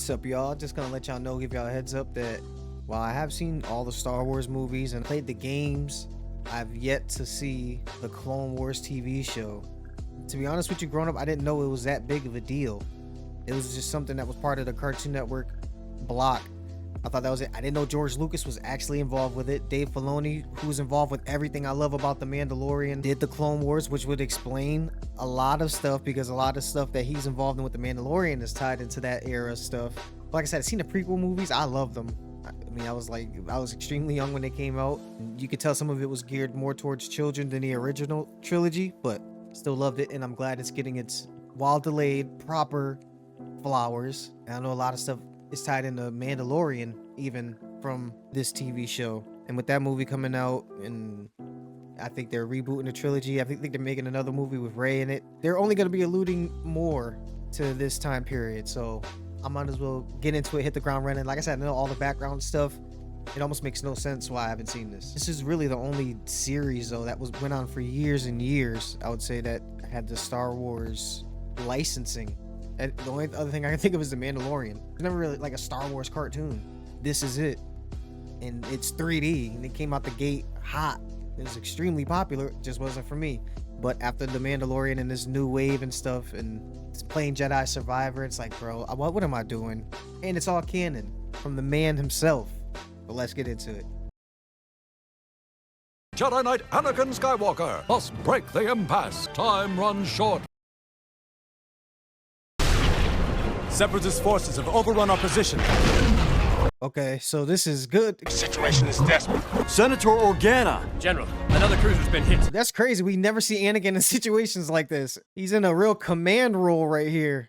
What's up, y'all? Just gonna let y'all know, give y'all a heads up that while I have seen all the Star Wars movies and played the games, I've yet to see the Clone Wars TV show. To be honest with you, growing up, I didn't know it was that big of a deal. It was just something that was part of the Cartoon Network block. I thought that was it. I didn't know George Lucas was actually involved with it. Dave Filoni, who's involved with everything I love about The Mandalorian, did the Clone Wars, which would explain a lot of stuff, because a lot of stuff that he's involved in with The Mandalorian is tied into that era stuff. Like I said, I've seen the prequel movies. I love them. I mean, I was extremely young when they came out. You could tell some of it was geared more towards children than the original trilogy, but still loved it, and I'm glad it's getting its, while delayed, proper flowers. And I know a lot of stuff is tied into Mandalorian even from this TV show. And with that movie coming out, and I think they're rebooting the trilogy. I think they're making another movie with Rey in it. They're only going to be alluding more to this time period, so I might as well get into it, hit the ground running. Like I said, I know all the background stuff. It almost makes no sense why I haven't seen this. This is really the only series, though, that went on for years and years, I would say, that had the Star Wars licensing. And the only other thing I can think of is The Mandalorian. It's never really like a Star Wars cartoon. This is it. And it's 3D, and it came out the gate hot. It was extremely popular. It just wasn't for me. But after The Mandalorian and this new wave and stuff, and playing Jedi Survivor, it's like, bro, what am I doing? And it's all canon from the man himself. But let's get into it. Jedi Knight Anakin Skywalker must break the impasse. Time runs short. Separatist forces have overrun our position. Okay, so this is good. The situation is desperate. Senator Organa! General, another cruiser's been hit. That's crazy. We never see Anakin in situations like this. He's in a real command role right here.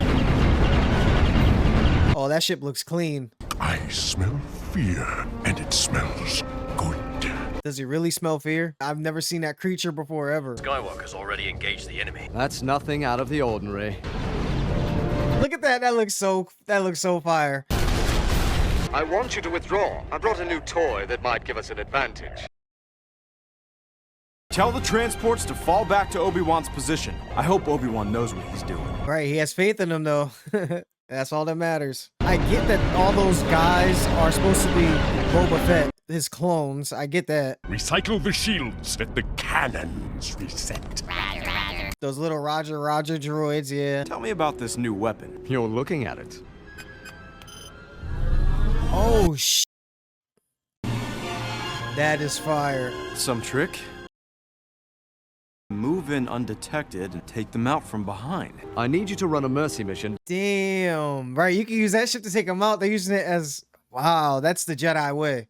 Oh, that ship looks clean. I smell fear, and it smells good. Does he really smell fear? I've never seen that creature before, ever. Skywalker's already engaged the enemy. That's nothing out of the ordinary. Look at that. That looks so fire. I want you to withdraw. I brought a new toy that might give us an advantage. Tell the transports to fall back to Obi-Wan's position. I hope Obi-Wan knows what he's doing. Right, he has faith in him, though. That's all that matters. I get that all those guys are supposed to be Boba Fett, his clones. I get that. Recycle the shields. Let the cannons reset. Those little Roger droids, yeah. Tell me about this new weapon. You're looking at it. Oh, that is fire. Some trick? Move in undetected and take them out from behind. I need you to run a mercy mission. Damn. Right, you can use that shit to take them out. They're using it as... Wow, that's the Jedi way.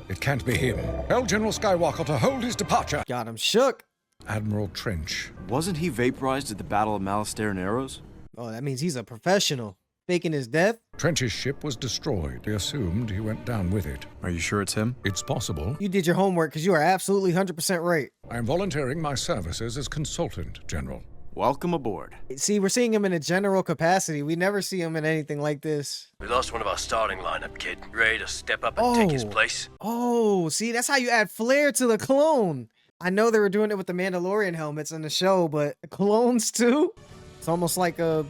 It can't be him. Tell General Skywalker to hold his departure. Got him shook. Admiral Trench. Wasn't he vaporized at the Battle of Malastare and Arrows? Oh, that means he's a professional. Faking his death? Trench's ship was destroyed. They assumed he went down with it. Are you sure it's him? It's possible. You did your homework, because you are absolutely 100% right. I am volunteering my services as consultant, General. Welcome aboard. See, we're seeing him in a general capacity. We never see him in anything like this. We lost one of our starting lineup, kid. Ready to step up and take his place? Oh, see, that's how you add flair to the clone. I know they were doing it with the Mandalorian helmets in the show, but clones too? It's almost like a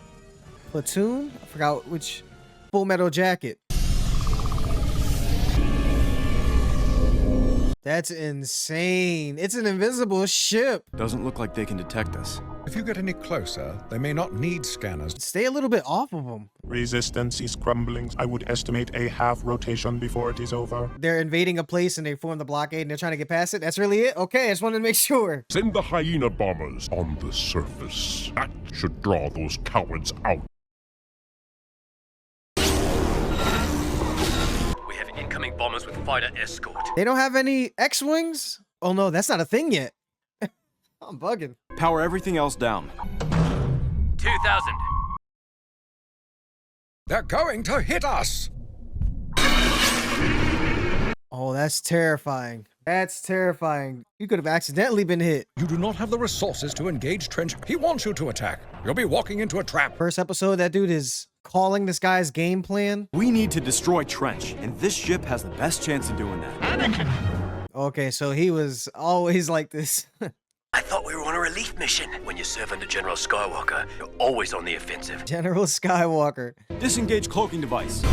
platoon? I forgot which. Full Metal Jacket. That's insane. It's an invisible ship. Doesn't look like they can detect us. If you get any closer, they may not need scanners. Stay a little bit off of them. Resistance is crumbling. I would estimate a half rotation before it is over. They're invading a place and they form the blockade and they're trying to get past it. That's really it? Okay, I just wanted to make sure. Send the hyena bombers on the surface. That should draw those cowards out. We have incoming bombers with fighter escort. They don't have any X-Wings? Oh no, that's not a thing yet. I'm bugging. Power everything else down. 2,000. They're going to hit us! Oh, that's terrifying. That's terrifying. You could have accidentally been hit. You do not have the resources to engage Trench. He wants you to attack. You'll be walking into a trap. First episode, that dude is calling this guy's game plan. We need to destroy Trench, and this ship has the best chance of doing that. Okay, so he was always like this. I thought we were on a relief mission. When you serve under General Skywalker, you're always on the offensive. General Skywalker. Disengage cloaking device.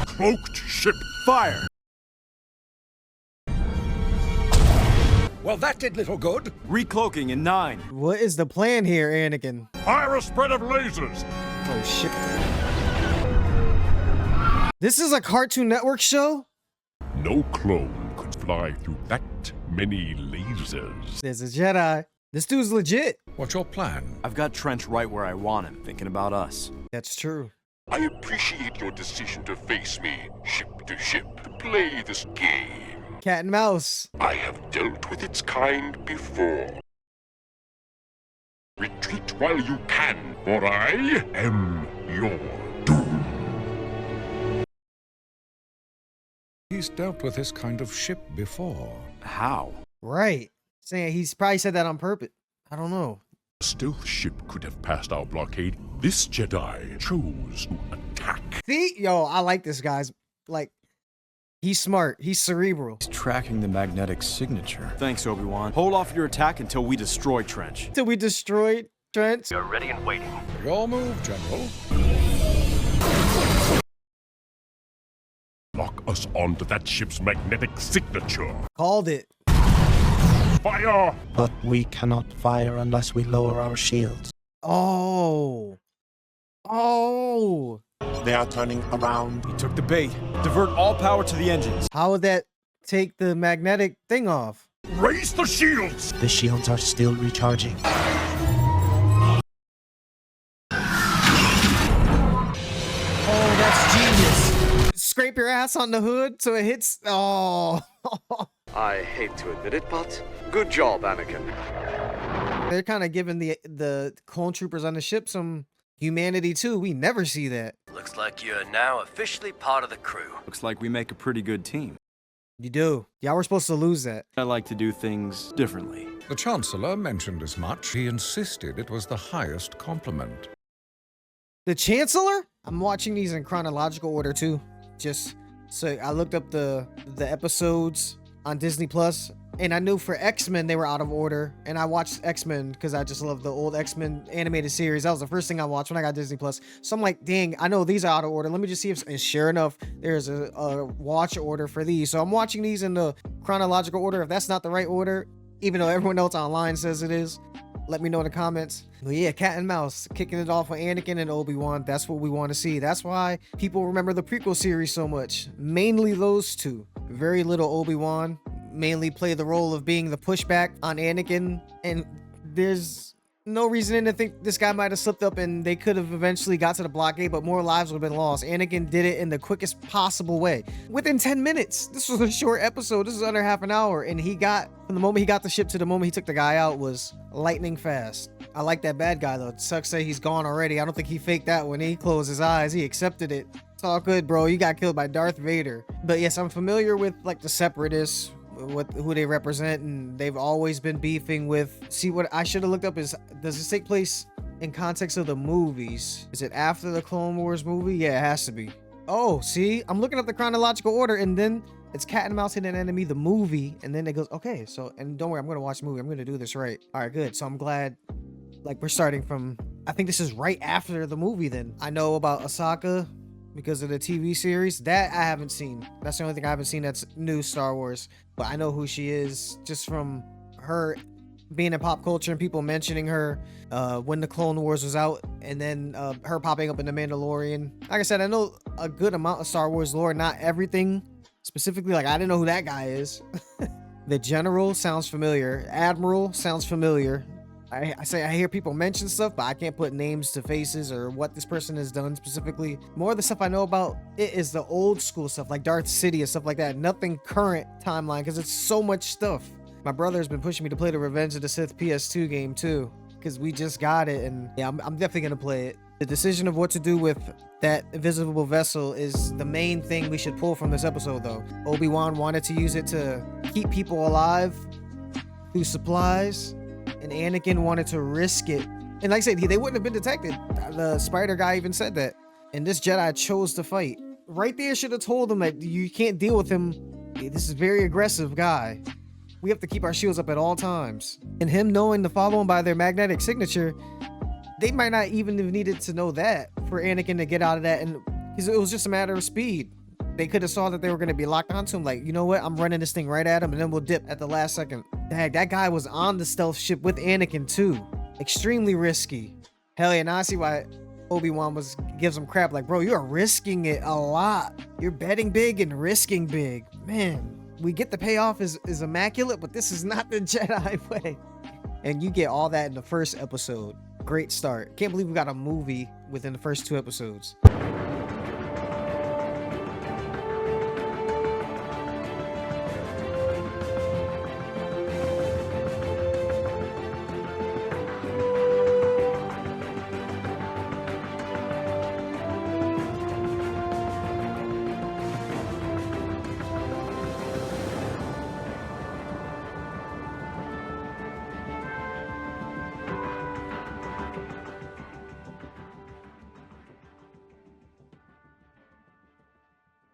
Cloaked ship. Fire! Well, that did little good. Recloaking in 9. What is the plan here, Anakin? Fire a spread of lasers. Oh shit. This is a Cartoon Network show? No clone could fly through that many lasers. There's a Jedi. This dude's legit. What's your plan? I've got Trench right where I want him, thinking about us. That's true. I appreciate your decision to face me ship to ship to play this game. Cat and mouse. I have dealt with its kind before. Retreat while you can, for I am your doom. He's dealt with this kind of ship before. How? Right. Saying he's probably said that on purpose. I don't know. A stealth ship could have passed our blockade. This Jedi chose to attack. See? Yo, I like this guy's. Like, he's smart. He's cerebral. He's tracking the magnetic signature. Thanks, Obi-Wan. Hold off your attack until we destroy Trench. Till we destroyed Trent. You're ready and waiting. Your move, General. Lock us onto that ship's magnetic signature. Called it. Fire! But we cannot fire unless we lower our shields. Oh. Oh. They are turning around. He took the bait. Divert all power to the engines. How would that take the magnetic thing off? Raise the shields! The shields are still recharging. Oh, that's genius. Scrape your ass on the hood so it hits. Oh. I hate to admit it, but good job, Anakin. They're kind of giving the clone troopers on the ship some humanity too. We never see that. Looks like you're now officially part of the crew. Looks like we make a pretty good team. You do. Y'all were supposed to lose that. I like to do things differently. The Chancellor mentioned as much. He insisted it was the highest compliment. The Chancellor? I'm watching these in chronological order too. Just so I looked up the episodes on Disney Plus, and I knew for X-Men they were out of order, and I watched X-Men because I just love the old X-Men animated series. That was the first thing I watched when I got Disney Plus. So I'm like, dang, I know these are out of order. Let me just see if, and sure enough, there's a watch order for these. So I'm watching these in the chronological order. If that's not the right order, even though everyone else online says it is, let me know in the comments. But yeah, cat and mouse, kicking it off with Anakin and Obi-Wan. That's what we want to see. That's why people remember the prequel series so much. Mainly those two. Very little Obi-Wan. Mainly play the role of being the pushback on Anakin. And there's no reason to think this guy might have slipped up and they could have eventually got to the blockade, but more lives would have been lost. Anakin did it in the quickest possible way. Within 10 minutes. This was a short episode. This is under half an hour. And he got, from the moment he got the ship to the moment he took the guy out, was lightning fast. I like that bad guy though. It sucks that he's gone already. I don't think he faked that when he closed his eyes. He accepted it. It's all good, bro. You got killed by Darth Vader. But yes, I'm familiar with like the Separatists, who they represent, and they've always been beefing with. See, what I should have looked up is, does this take place in context of the movies? Is it after the Clone Wars movie? Yeah, it has to be. Oh, see, I'm looking up the chronological order, and then it's Cat and Mouse Hidden Enemy, the movie, and then it goes, okay, so, and don't worry, I'm gonna watch the movie. I'm gonna do this right. All right, good. So I'm glad, like, we're starting from, I think this is right after the movie then. I know about Ahsoka because of the TV series. That I haven't seen. That's the only thing I haven't seen that's new Star Wars. But I know who she is just from her being in pop culture and people mentioning her when the Clone Wars was out, and then her popping up in The Mandalorian. Like I said, I know a good amount of Star Wars lore, not everything specifically. Like, I didn't know who that guy is. The General sounds familiar. Admiral sounds familiar. I hear people mention stuff, but I can't put names to faces or what this person has done specifically. More of the stuff I know about it is the old school stuff, like Darth City and stuff like that. Nothing current timeline, because it's so much stuff. My brother has been pushing me to play the Revenge of the Sith PS2 game too, because we just got it, and yeah, I'm definitely gonna play it. The decision of what to do with that invisible vessel is the main thing we should pull from this episode, though. Obi-Wan wanted to use it to keep people alive through supplies, and Anakin wanted to risk it. And like I said, they wouldn't have been detected. The spider guy even said that. And this Jedi chose to fight. Right there should have told him that you can't deal with him. This is a very aggressive guy. we have to keep our shields up at all times. And him knowing to follow him by their magnetic signature, they might not even have needed to know that for Anakin to get out of that, and because it was just a matter of speed. They could have saw that they were going to be locked onto him, like, you know what, I'm running this thing right at him and then we'll dip at the last second. Dang, that guy was on the stealth ship with Anakin too. Extremely risky. Hell yeah, now I see why Obi-Wan gives him crap, like, bro, you're risking it a lot. You're betting big and risking big. Man, we get the payoff is immaculate, but this is not the Jedi way. And you get all that in the first episode. Great start. Can't believe we got a movie within the first 2 episodes.